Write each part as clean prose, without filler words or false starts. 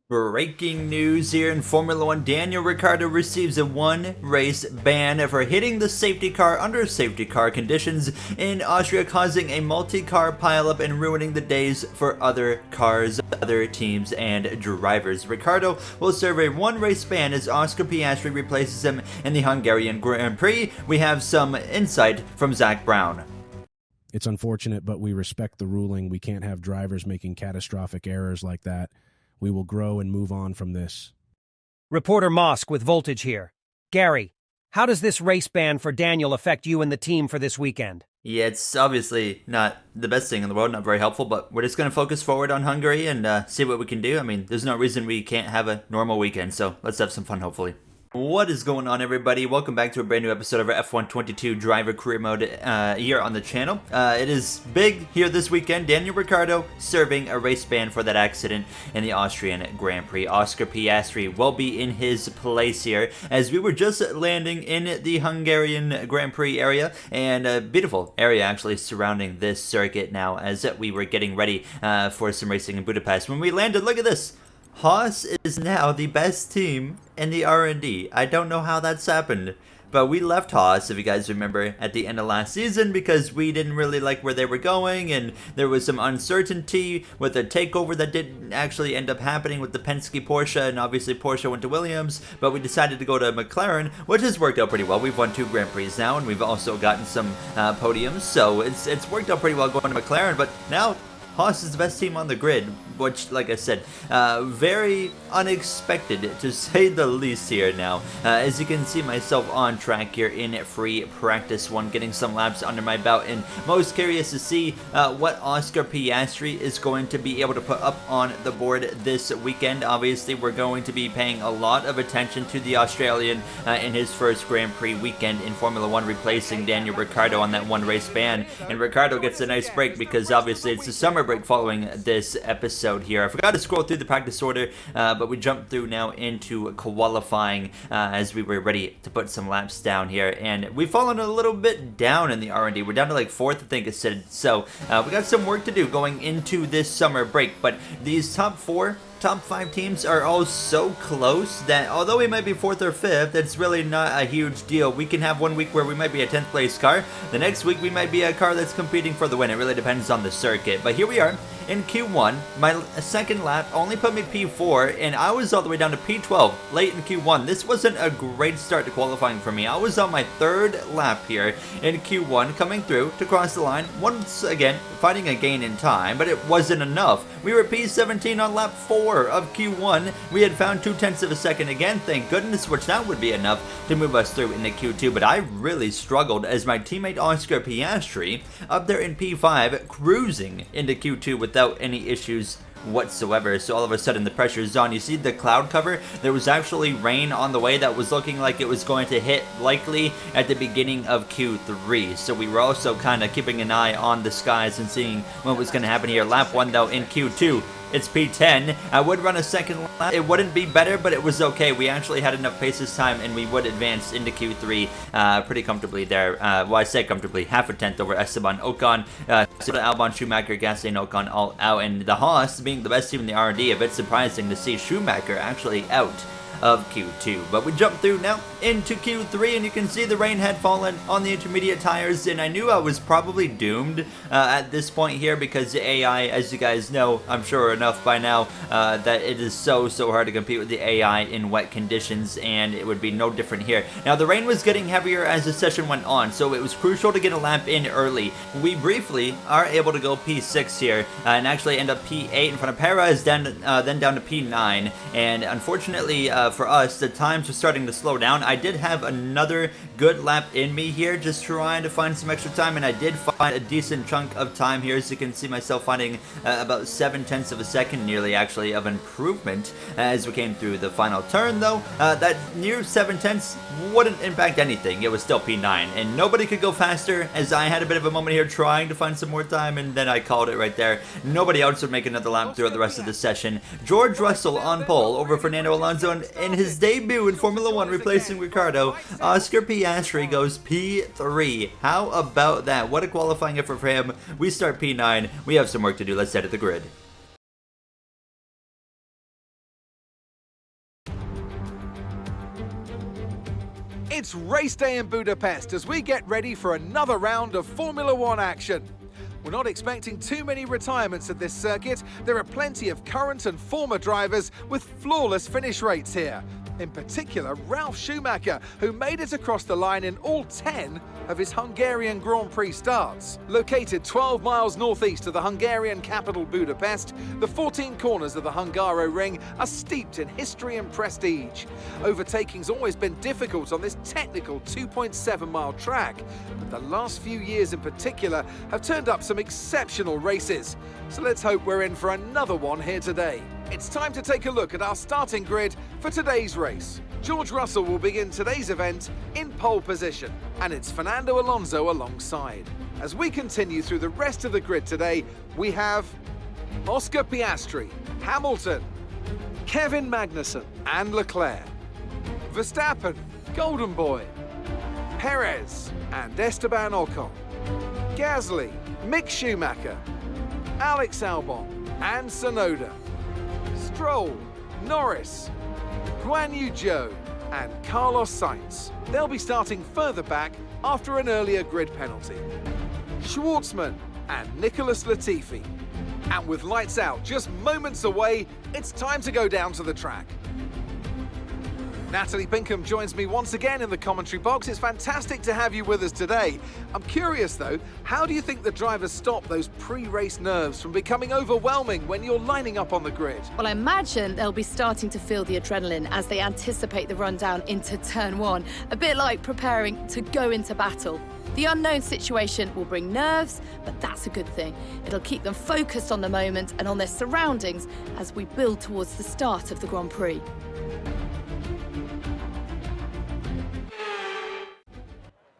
Breaking news here in Formula One. Daniel Ricciardo receives a one-race ban for hitting the safety car under safety car conditions in Austria, causing a multi-car pileup and ruining the days for other cars, other teams, and drivers. Ricciardo will serve a one-race ban as Oscar Piastri replaces him in the Hungarian Grand Prix. We have some insight from Zach Brown. It's unfortunate, but we respect the ruling. We can't have drivers making catastrophic errors like that. We will grow and move on from this. Reporter Mosk with Voltage here. Gary, how does this race ban for Daniel affect you and the team for this weekend? Yeah, it's obviously not the best thing in the world, not very helpful, but we're just going to focus forward on Hungary and see what we can do. I mean, there's no reason we can't have a normal weekend, so let's have some fun, hopefully. What is going on, everybody? Welcome back to a brand new episode of our F122 Driver Career Mode here on the channel. It is big here this weekend. Daniel Ricciardo serving a race ban for that accident in the Austrian Grand Prix. Oscar Piastri will be in his place here as we were just landing in the Hungarian Grand Prix area, and a beautiful area actually surrounding this circuit now as we were getting ready for some racing in Budapest. When we landed, look at this. Haas is now the best team in the R&D. I don't know how that's happened, but we left Haas, if you guys remember, at the end of last season because we didn't really like where they were going, and there was some uncertainty with a takeover that didn't actually end up happening with the Penske Porsche, and obviously Porsche went to Williams, but we decided to go to McLaren, which has worked out pretty well. We've won 2 Grand Prix now, and we've also gotten some podiums, so it's worked out pretty well going to McLaren, but now Haas is the best team on the grid, which, like I said, very unexpected to say the least here now. As you can see myself on track here in free practice 1, getting some laps under my belt, and most curious to see what Oscar Piastri is going to be able to put up on the board this weekend. Obviously, we're going to be paying a lot of attention to the Australian in his first Grand Prix weekend in Formula One, replacing Daniel Ricciardo on that one race ban. And Ricciardo gets a nice break because obviously it's the summer break following this episode here. I forgot to scroll through the practice order, but we jumped through now into qualifying as we were ready to put some laps down here, and we've fallen a little bit down in the R&D. We're down to like 4th, I think it said, so we got some work to do going into this summer break, but these top 5 teams are all so close that although we might be 4th or 5th, it's really not a huge deal. We can have one week where we might be a 10th place car. The next week we might be a car that's competing for the win. It really depends on the circuit. But here we are in Q1. My second lap only put me P4, and I was all the way down to P12 late in Q1. This wasn't a great start to qualifying for me. I was on my 3rd lap here in Q1, coming through to cross the line. Once again, fighting a gain in time, but it wasn't enough. We were P17 on lap 4 of Q1. We had found 0.2 of a second again, thank goodness, which that would be enough to move us through into Q2, but I really struggled as my teammate Oscar Piastri up there in P5 cruising into Q2 without any issues whatsoever. So all of a sudden the pressure is on. You see the cloud cover? There was actually rain on the way that was looking like it was going to hit likely at the beginning of Q3. So we were also kind of keeping an eye on the skies and seeing what was going to happen here. Lap 1 though in Q2. It's P10. I would run a second lap. It wouldn't be better, but it was okay. We actually had enough pace this time, and we would advance into Q3 pretty comfortably there. Well, I say comfortably, half a tenth over Esteban Ocon. So Albon, Schumacher, Gasly, and Ocon all out, and the Haas being the best team in the R&D. A bit surprising to see Schumacher actually out of Q2, but we jumped through now into Q3, and you can see the rain had fallen on the intermediate tires, and I knew I was probably doomed at this point here because the AI, as you guys know, I'm sure enough by now, that it is so hard to compete with the AI in wet conditions, and it would be no different here. Now the rain was getting heavier as the session went on, so it was crucial to get a lap in early. We briefly are able to go P6 here and actually end up P8 in front of Perez, then down to P9, and unfortunately for us, the times were starting to slow down. I did have another good lap in me here, just trying to find some extra time, and I did find a decent chunk of time here. As you can see myself finding about 0.7 of a second nearly actually of improvement as we came through the final turn though. That near 0.7 wouldn't impact anything. It was still P9, and nobody could go faster as I had a bit of a moment here trying to find some more time, and then I called it right there. Nobody else would make another lap throughout the rest of the session. George Russell on pole over Fernando Alonso, and in his debut in Formula One replacing Ricciardo, Oscar Piastri goes P3. How about that? What a qualifying effort for him. We start P9. We have some work to do. Let's head to the grid. It's race day in Budapest as we get ready for another round of Formula One action. We're not expecting too many retirements at this circuit. There are plenty of current and former drivers with flawless finish rates here. In particular, Ralf Schumacher, who made it across the line in all 10 of his Hungarian Grand Prix starts. Located 12 miles northeast of the Hungarian capital Budapest, the 14 corners of the Hungaro Ring are steeped in history and prestige. Overtaking's always been difficult on this technical 2.7-mile track, but the last few years in particular have turned up some exceptional races. So let's hope we're in for another one here today. It's time to take a look at our starting grid for today's race. George Russell will begin today's event in pole position, and it's Fernando Alonso alongside. As we continue through the rest of the grid today, we have Oscar Piastri, Hamilton, Kevin Magnussen and Leclerc, Verstappen, Golden Boy, Perez and Esteban Ocon, Gasly, Mick Schumacher, Alex Albon and Tsunoda, Stroll, Norris, Guan Yu Zhou and Carlos Sainz. They'll be starting further back after an earlier grid penalty. Schwartzman and Nicholas Latifi. And with lights out just moments away, it's time to go down to the track. Natalie Pinkham joins me once again in the commentary box. It's fantastic to have you with us today. I'm curious though, how do you think the drivers stop those pre-race nerves from becoming overwhelming when you're lining up on the grid? Well, I imagine they'll be starting to feel the adrenaline as they anticipate the rundown into turn one, a bit like preparing to go into battle. The unknown situation will bring nerves, but that's a good thing. It'll keep them focused on the moment and on their surroundings as we build towards the start of the Grand Prix.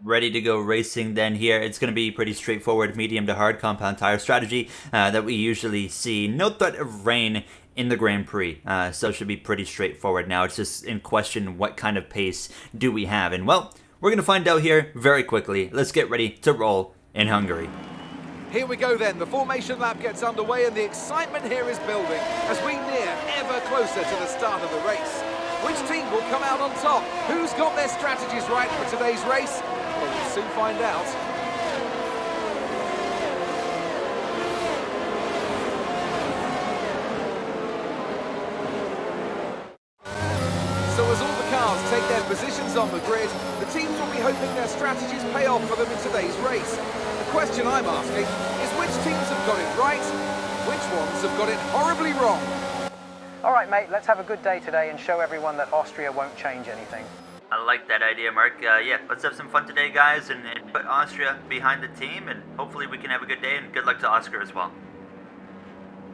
Ready to go racing then here. It's going to be pretty straightforward medium to hard compound tire strategy that we usually see. No threat of rain in the Grand Prix, so it should be pretty straightforward. Now it's just in question, what kind of pace do we have? And well, we're going to find out here very quickly. Let's get ready to roll in Hungary. Here we go then, the formation lap gets underway and the excitement here is building as we near ever closer to the start of the race. Which team will come out on top? Who's got their strategies right for today's race? Well, we'll soon find out. So as all the cars take their positions on the grid, the teams will be hoping their strategies pay off for them in today's race. The question I'm asking is which teams have got it right, which ones have got it horribly wrong? All right, mate, let's have a good day today and show everyone that Austria won't change anything. I like that idea, Mark. Yeah, let's have some fun today, guys, and put Austria behind the team, and hopefully we can have a good day, and good luck to Oscar as well.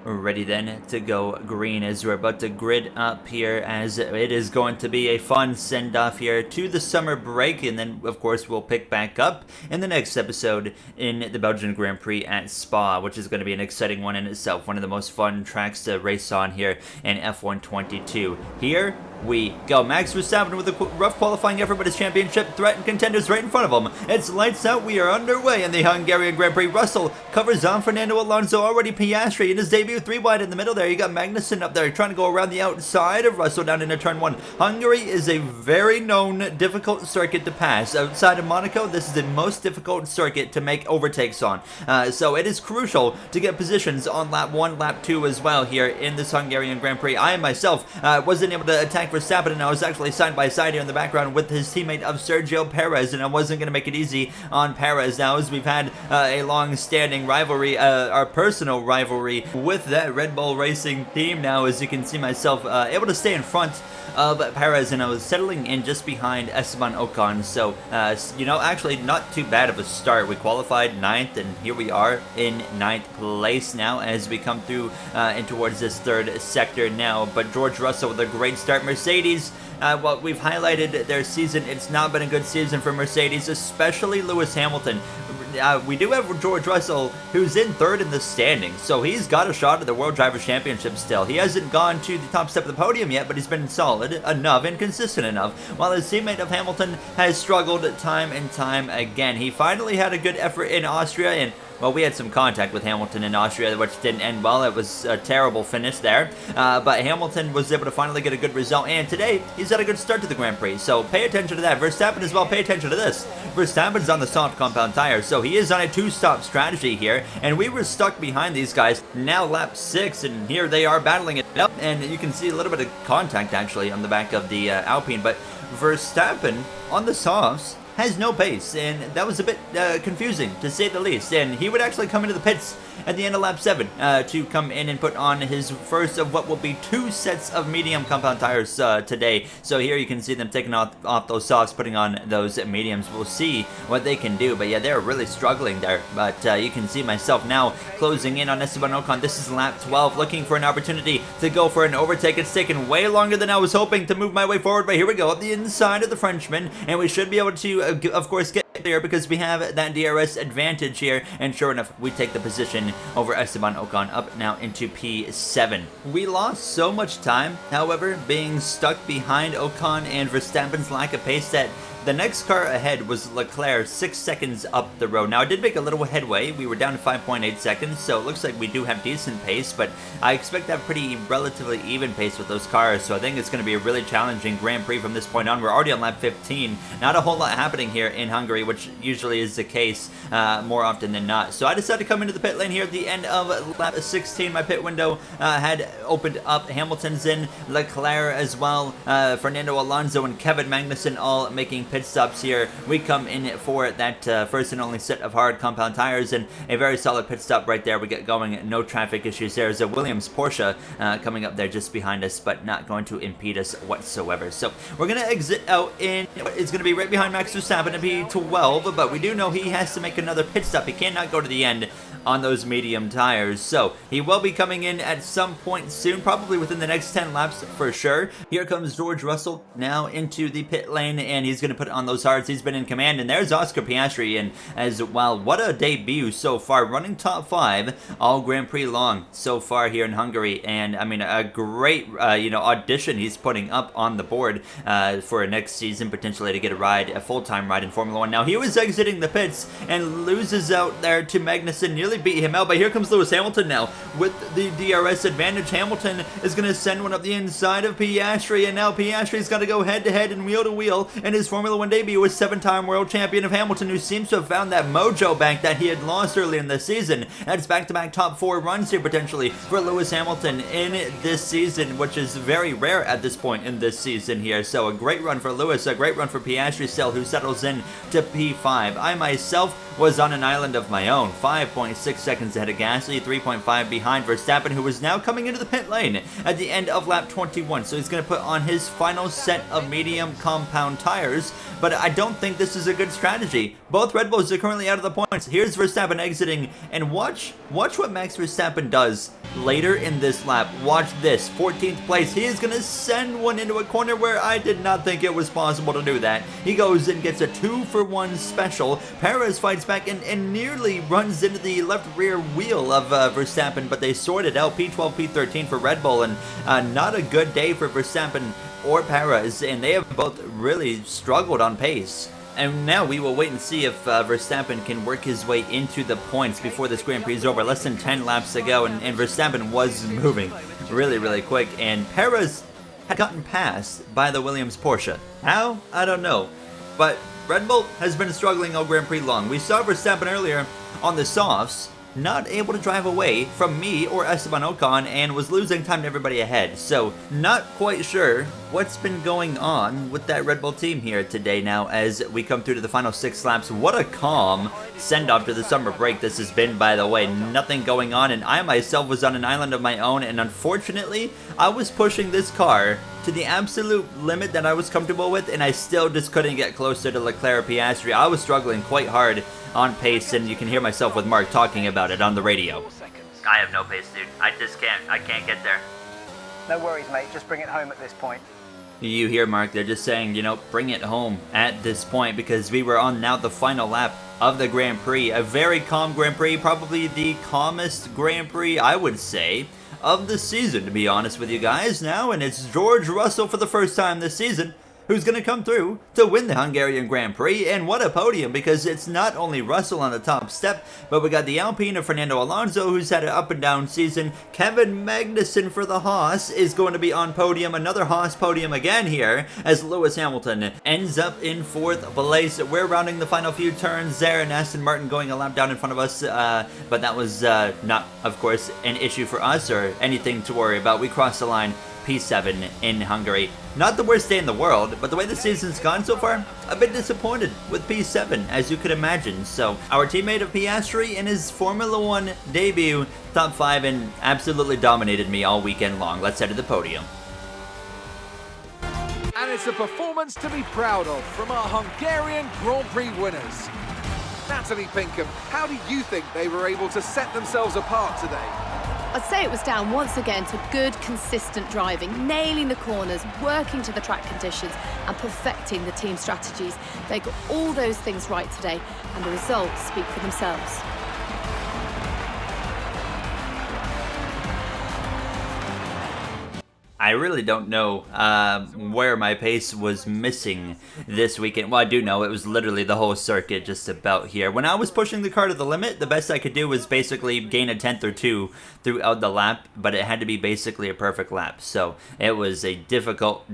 We're ready then to go green as we're about to grid up here, as it is going to be a fun send-off here to the summer break, and then of course we'll pick back up in the next episode in the Belgian Grand Prix at Spa, which is going to be an exciting one in itself, one of the most fun tracks to race on here in F1 22. Here we go. Max Verstappen with a rough qualifying effort, but his championship threat and contenders right in front of him. It's lights out. We are underway in the Hungarian Grand Prix. Russell covers on Fernando Alonso, already Piastri in his debut, 3 wide in the middle there. You got Magnussen up there trying to go around the outside of Russell down into turn 1. Hungary is a very known difficult circuit to pass. Outside of Monaco, this is the most difficult circuit to make overtakes on. So it is crucial to get positions on lap 1, lap 2 as well here in this Hungarian Grand Prix. I myself wasn't able to attack Verstappen, and I was actually side by side here in the background with his teammate of Sergio Perez, and I wasn't going to make it easy on Perez now, as we've had a long-standing rivalry, our personal rivalry with that Red Bull Racing team now, as you can see myself able to stay in front of Perez, and I was settling in just behind Esteban Ocon, so, you know, actually not too bad of a start. We qualified 9th, and here we are in 9th place now as we come through and towards this 3rd sector now, but George Russell with a great start. Mercedes, well, we've highlighted their season. It's not been a good season for Mercedes, especially Lewis Hamilton. We do have George Russell, who's in 3rd in the standings, so he's got a shot at the World Drivers' Championship still. He hasn't gone to the top step of the podium yet, but he's been solid enough and consistent enough, while his teammate of Hamilton has struggled time and time again. He finally had a good effort in Austria, and well, we had some contact with Hamilton in Austria, which didn't end well. It was a terrible finish there. But Hamilton was able to finally get a good result, and today he's had a good start to the Grand Prix. So pay attention to that. Verstappen as well, pay attention to this. Verstappen's on the soft compound tire, so he is on a two-stop strategy here, and we were stuck behind these guys. Now lap 6, and here they are battling it up, and you can see a little bit of contact actually on the back of the Alpine, but Verstappen on the softs has no pace, and that was a bit confusing to say the least. And he would actually come into the pits at the end of lap 7 to come in and put on his first of what will be 2 sets of medium compound tires today. So here you can see them taking off those softs, putting on those mediums. We'll see what they can do, but yeah, they're really struggling there. But you can see myself now closing in on Esteban Ocon. This is lap 12, looking for an opportunity to go for an overtake. It's taken way longer than I was hoping to move my way forward, but here we go up the inside of the Frenchman, and we should be able to of course get there because we have that DRS advantage here, and sure enough we take the position over Esteban Ocon up now into P7. We lost so much time, however, being stuck behind Ocon and Verstappen's lack of pace that the next car ahead was Leclerc 6 seconds up the road. Now, I did make a little headway. We were down to 5.8 seconds, so it looks like we do have decent pace, but I expect to have pretty relatively even pace with those cars, so I think it's going to be a really challenging Grand Prix from this point on. We're already on lap 15. Not a whole lot happening here in Hungary, which usually is the case more often than not. So I decided to come into the pit lane here at the end of lap 16. My pit window had opened up. Hamilton's in, Leclerc as well, Fernando Alonso and Kevin Magnussen all making pit stops here. We come in for that first and only set of hard compound tires, and a very solid pit stop right there. We get going, no traffic issues. There's a Williams Porsche coming up there just behind us, but not going to impede us whatsoever. So we're going to exit out in, it's going to be right behind Max Verstappen at P12, but we do know he has to make another pit stop. He cannot go to the end on those medium tires, so he will be coming in at some point soon, probably within the next 10 laps for sure. Here comes George Russell now into the pit lane, and he's going to put on those hards. He's been in command, and there's Oscar Piastri in as well. What a debut so far, running top 5 all Grand Prix long so far here in Hungary, and I mean a great audition he's putting up on the board for next season, potentially to get a full-time ride in Formula 1. Now he was exiting the pits and loses out there to Magnussen, nearly beat him out, but here comes Lewis Hamilton now with the DRS advantage. Hamilton is going to send one up the inside of Piastri, and now Piastri's got to go head-to-head and wheel-to-wheel in his Formula 1 debut with 7-time world champion of Hamilton, who seems to have found that mojo back that he had lost early in the season. That's back-to-back top 4 runs here potentially for Lewis Hamilton in this season, which is very rare at this point in this season here. So a great run for Lewis, a great run for Piastri still, who settles in to P5. I myself was on an island of my own, 5.6 seconds ahead of Gasly, 3.5 behind Verstappen, who is now coming into the pit lane at the end of lap 21. So he's going to put on his final set of medium compound tires, but I don't think this is a good strategy. Both Red Bulls are currently out of the points. Here's Verstappen exiting, and watch what Max Verstappen does later in this lap. Watch this, 14th place. He is going to send one into a corner where I did not think it was possible to do that. He goes and gets a 2-for-1 special. Perez fights back and nearly runs into the left rear wheel of Verstappen, but they sorted out. P12, P13 for Red Bull, and not a good day for Verstappen or Perez, and they have both really struggled on pace. And now we will wait and see if Verstappen can work his way into the points before this Grand Prix is over. Less than 10 laps to go, and Verstappen was moving really quick, and Perez had gotten passed by the Williams Porsche. How? I don't know. But Red Bull has been struggling all Grand Prix long. We saw Verstappen earlier on the softs, not able to drive away from me or Esteban Ocon, and was losing time to everybody ahead. So not quite sure what's been going on with that Red Bull team here today now as we come through to the final 6 laps. What a calm send-off to the summer break this has been, by the way. Nothing going on, and I myself was on an island of my own, and unfortunately I was pushing this car to the absolute limit that I was comfortable with, and I still just couldn't get closer to Leclerc or Piastri. I was struggling quite hard on pace, and you can hear myself with Mark talking about it on the radio. I have no pace, dude. I can't get there. No worries, mate. Just bring it home at this point. You hear Mark, they're just saying, bring it home at this point, because we were on now the final lap of the Grand Prix. A very calm Grand Prix, probably the calmest Grand Prix, I would say, of the season, to be honest with you guys now, and it's George Russell for the first time this season who's going to come through to win the Hungarian Grand Prix. And what a podium, because it's not only Russell on the top step, but we got the Alpine of Fernando Alonso, who's had an up and down season. Kevin Magnussen for the Haas is going to be on podium. Another Haas podium again here, as Lewis Hamilton ends up in 4th place. We're rounding the final few turns there, and Aston Martin going a lap down in front of us, but that was not, of course, an issue for us or anything to worry about. We crossed the line, P7 in Hungary. Not the worst day in the world, but the way the season's gone so far, a bit disappointed with P7, as you could imagine. So our teammate of Piastri in his Formula 1 debut, top 5, and absolutely dominated me all weekend long. Let's head to the podium. And it's a performance to be proud of from our Hungarian Grand Prix winners. Natalie Pinkham, how do you think they were able to set themselves apart today? I'd say it was down once again to good, consistent driving, nailing the corners, working to the track conditions, and perfecting the team strategies. They got all those things right today, and the results speak for themselves. I really don't know where my pace was missing this weekend. Well, I do know it was literally the whole circuit just about here. When I was pushing the car to the limit, the best I could do was basically gain a 10th or 2 throughout the lap, but it had to be basically a perfect lap. So it was a difficult,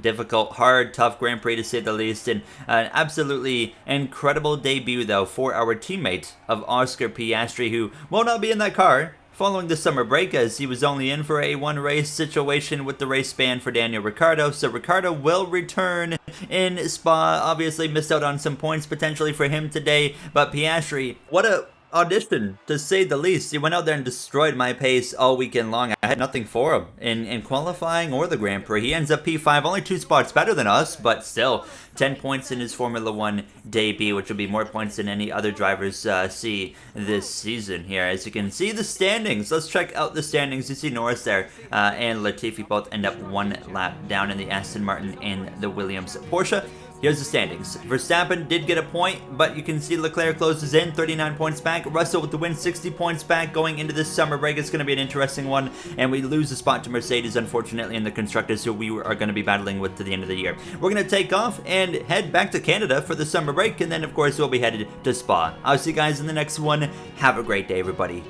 hard, tough Grand Prix to say the least, and an absolutely incredible debut though for our teammate of Oscar Piastri, who will not be in that car following the summer break, as he was only in for a one-race situation with the race ban for Daniel Ricciardo. So Ricciardo will return in Spa. Obviously missed out on some points potentially for him today, but Piastri, what a audition, to say the least. He went out there and destroyed my pace all weekend long. I had nothing for him in qualifying or the Grand Prix. He ends up P5, only 2 spots better than us, but still 10 points in his Formula 1 debut, which will be more points than any other drivers see this season here. As you can see the standings, let's check out the standings. You see Norris there and Latifi both end up 1 lap down in the Aston Martin and the Williams Porsche. Here's the standings. Verstappen did get a point, but you can see Leclerc closes in, 39 points back. Russell with the win, 60 points back going into this summer break. It's going to be an interesting one, and we lose a spot to Mercedes, unfortunately, in the Constructors, who we are going to be battling with to the end of the year. We're going to take off and head back to Canada for the summer break, and then, of course, we'll be headed to Spa. I'll see you guys in the next one. Have a great day, everybody.